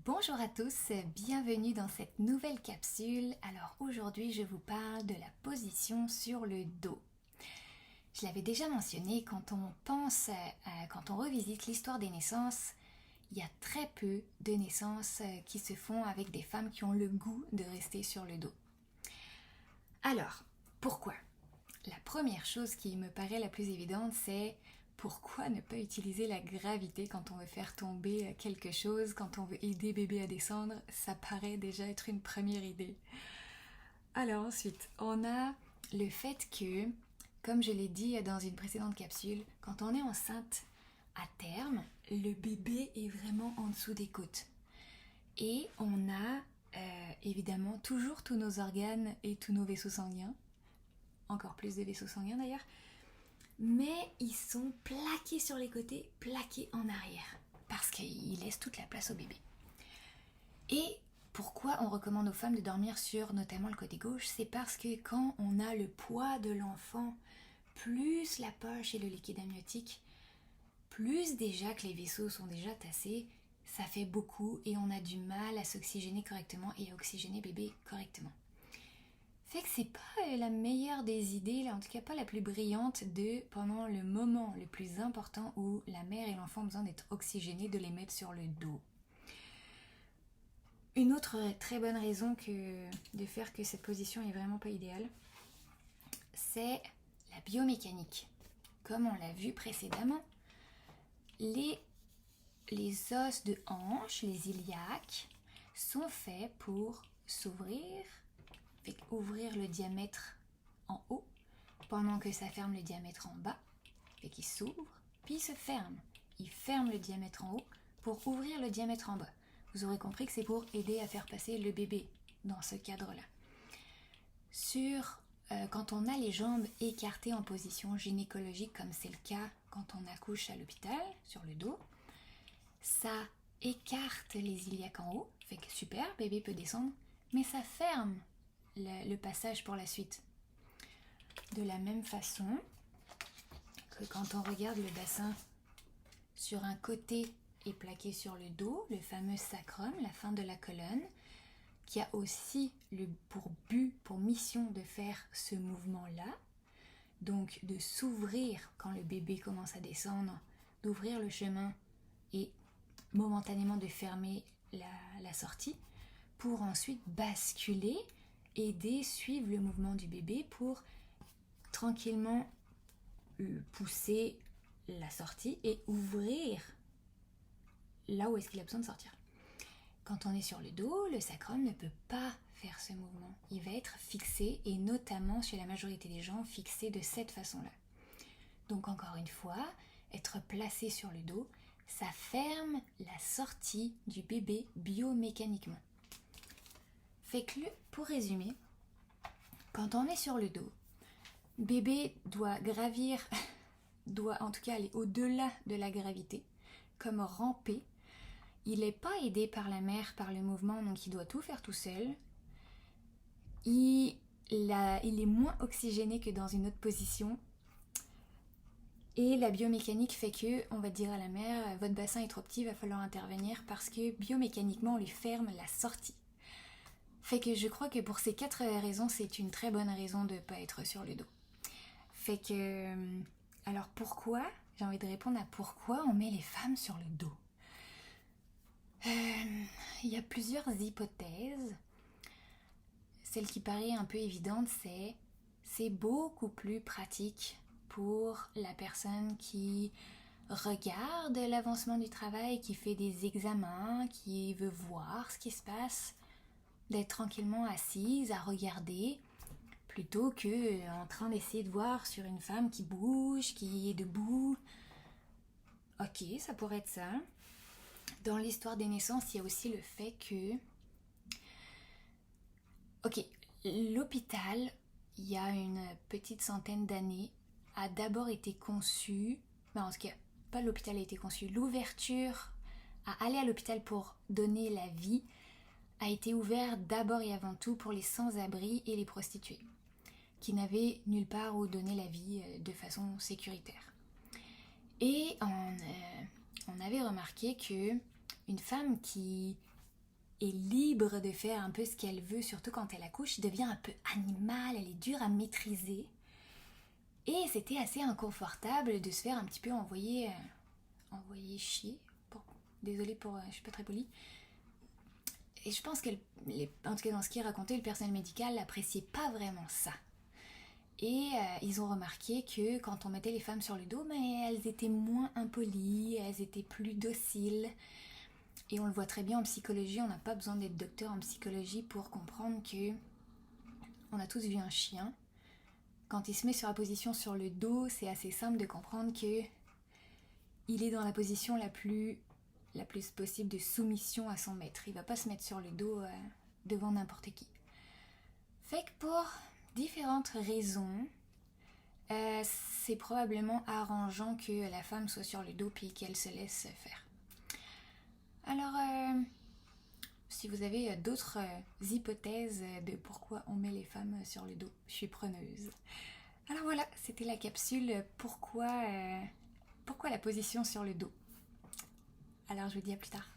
Bonjour à tous, bienvenue dans cette nouvelle capsule. Alors aujourd'hui je vous parle de la position sur le dos. Je l'avais déjà mentionné, quand on revisite l'histoire des naissances, il y a très peu de naissances qui se font avec des femmes qui ont le goût de rester sur le dos. Alors, pourquoi? La première chose qui me paraît la plus évidente, c'est pourquoi ne pas utiliser la gravité quand on veut faire tomber quelque chose, quand on veut aider bébé à descendre? Ça paraît déjà être une première idée. Alors ensuite, on a le fait que, comme je l'ai dit dans une précédente capsule, quand on est enceinte à terme, le bébé est vraiment en dessous des côtes. Et on a évidemment toujours tous nos organes et tous nos vaisseaux sanguins, encore plus de vaisseaux sanguins d'ailleurs, mais ils sont plaqués sur les côtés, plaqués en arrière, parce qu'ils laissent toute la place au bébé. Et pourquoi on recommande aux femmes de dormir sur notamment le côté gauche? C'est parce que quand on a le poids de l'enfant, plus la poche et le liquide amniotique, plus déjà que les vaisseaux sont déjà tassés, ça fait beaucoup et on a du mal à s'oxygéner correctement et à oxygéner bébé correctement. Fait que c'est pas la meilleure des idées, là, en tout cas pas la plus brillante pendant le moment le plus important où la mère et l'enfant ont besoin d'être oxygénés, de les mettre sur le dos. Une autre très bonne raison de faire que cette position est vraiment pas idéale, c'est la biomécanique. Comme on l'a vu précédemment, les os de hanche, les iliaques, sont faits pour s'ouvrir, fait ouvrir le diamètre en haut, pendant que ça ferme le diamètre en bas, fait qu'il s'ouvre, puis il se ferme. Il ferme le diamètre en haut pour ouvrir le diamètre en bas. Vous aurez compris que c'est pour aider à faire passer le bébé dans ce cadre-là. Quand on a les jambes écartées en position gynécologique, comme c'est le cas quand on accouche à l'hôpital, sur le dos, ça écarte les iliaques en haut, fait que super, bébé peut descendre, mais ça ferme le passage pour la suite. De la même façon que quand on regarde le bassin sur un côté est plaqué sur le dos, le fameux sacrum, la fin de la colonne, qui a aussi pour mission de faire ce mouvement-là, donc de s'ouvrir quand le bébé commence à descendre, d'ouvrir le chemin et momentanément de fermer la sortie, pour ensuite basculer, aider, suivre le mouvement du bébé pour tranquillement pousser la sortie et ouvrir là où est-ce qu'il a besoin de sortir. Quand on est sur le dos, le sacrum ne peut pas faire ce mouvement. Il va être fixé, et notamment chez la majorité des gens, fixé de cette façon-là. Donc encore une fois, être placé sur le dos, ça ferme la sortie du bébé biomécaniquement. Fait que, pour résumer, quand on est sur le dos, bébé doit gravir, doit en tout cas aller au-delà de la gravité, comme ramper. Il n'est pas aidé par la mère, par le mouvement, donc il doit tout faire tout seul. Il est moins oxygéné que dans une autre position. Et la biomécanique fait que, on va dire à la mère, votre bassin est trop petit, il va falloir intervenir parce que biomécaniquement on lui ferme la sortie. Fait que je crois que pour ces 4 raisons, c'est une très bonne raison de ne pas être sur le dos. Fait que, alors pourquoi? J'ai envie de répondre à pourquoi on met les femmes sur le dos. Il y a plusieurs hypothèses. Celle qui paraît un peu évidente, c'est beaucoup plus pratique pour la personne qui regarde l'avancement du travail, qui fait des examens, qui veut voir ce qui se passe, d'être tranquillement assise à regarder, plutôt que en train d'essayer de voir sur une femme qui bouge, qui est debout. Ok, ça pourrait être ça. Dans l'histoire des naissances, il y a aussi le fait que... Ok, l'hôpital, il y a une petite centaine d'années, a d'abord été conçu... en tout cas, pas l'hôpital a été conçu, l'ouverture à aller à l'hôpital pour donner la vie a été ouvert d'abord et avant tout pour les sans-abri et les prostituées, qui n'avaient nulle part où donner la vie de façon sécuritaire. Et on avait remarqué que une femme qui est libre de faire un peu ce qu'elle veut, surtout quand elle accouche, devient un peu animale, elle est dure à maîtriser. Et c'était assez inconfortable de se faire un petit peu envoyer chier. Désolée pour, je suis pas très polie. Et je pense que, en tout cas dans ce qu'il racontait, le personnel médical n'appréciait pas vraiment ça. Et ils ont remarqué que quand on mettait les femmes sur le dos, mais elles étaient moins impolies, elles étaient plus dociles. Et on le voit très bien en psychologie, on n'a pas besoin d'être docteur en psychologie pour comprendre que on a tous vu un chien. Quand il se met sur la position sur le dos, c'est assez simple de comprendre que il est dans la position la plus possible de soumission à son maître. Il va pas se mettre sur le dos devant n'importe qui. Fait que pour différentes raisons, c'est probablement arrangeant que la femme soit sur le dos puis qu'elle se laisse faire. Alors, si vous avez d'autres hypothèses de pourquoi on met les femmes sur le dos, je suis preneuse. Alors voilà, c'était la capsule pourquoi la position sur le dos. Alors je vous dis à plus tard.